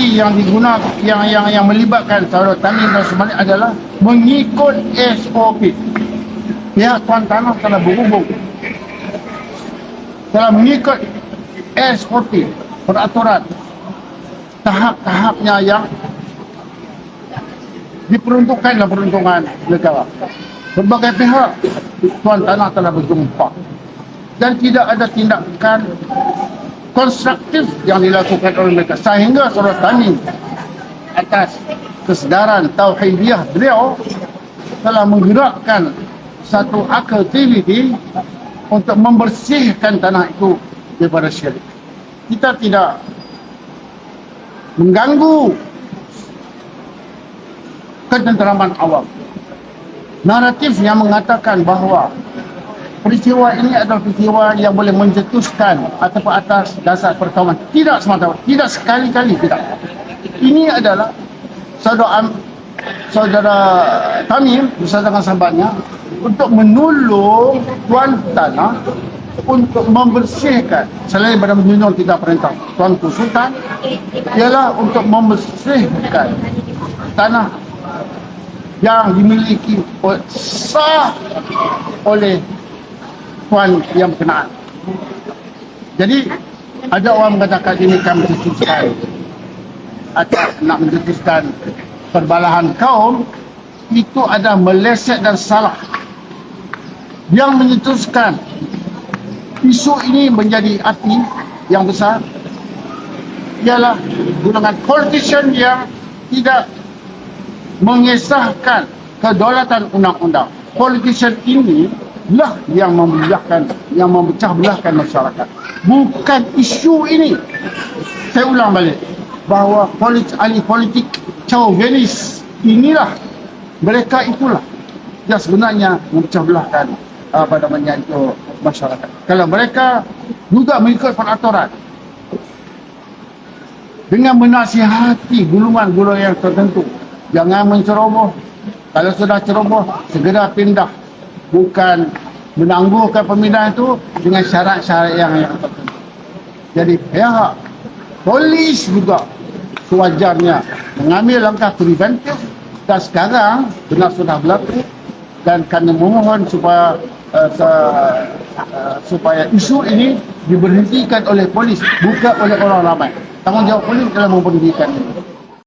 strategi yang digunakan yang melibatkan saudara Tamim dan sebenarnya adalah mengikut SOP. Pihak tuan tanah telah berhubung, telah mengikut SOP, peraturan tahap-tahapnya yang diperuntukkan dalam peruntungan negara. Berbagai pihak tuan tanah telah berjumpa dan tidak ada tindakan konstruktif yang dilakukan oleh mereka, sehingga saudara Tamim atas kesedaran tauhidiyah beliau telah menggerakkan satu aktiviti untuk membersihkan tanah itu daripada syirik. Kita tidak mengganggu ketenteraman awam. Naratif yang mengatakan bahawa peristiwa ini adalah peristiwa yang boleh mencetuskan ataupun atas dasar perkawanan, tidak semata-mata, tidak sekali-kali, tidak. Ini adalah saudara Tamim bersama dengan sahabatnya untuk menolong tuan tanah untuk membersihkan, selain daripada menunjung tiga perintah Tuanku Sultan, ialah untuk membersihkan tanah yang dimiliki sah oleh tuan yang berkenaan. Jadi ada orang mengatakan ini kan mencetuskan atau nak mencetuskan perbalahan kaum, itu ada meleset dan salah. Yang mencetuskan isu ini menjadi api yang besar ialah golongan politician yang tidak mengesahkan kedaulatan undang-undang. Politician ini lah yang memecah belahkan masyarakat, bukan isu ini. Saya ulang balik bahawa ahli politik chauvinis inilah, mereka itulah yang sebenarnya memecah belahkan masyarakat. Kalau mereka juga mengikut peraturan dengan menasihati golongan-golongan yang tertentu, jangan menceroboh. Kalau sudah ceroboh, segera pindah, bukan menangguhkan pemindahan itu dengan syarat-syarat yang tertentu. Jadi pihak polis juga sewajarnya mengambil langkah preventif, dan sekarang benar sudah berlaku, dan kami memohon supaya isu ini diberhentikan oleh polis, bukan oleh orang ramai. Tanggungjawab polis adalah memberhentikan ini.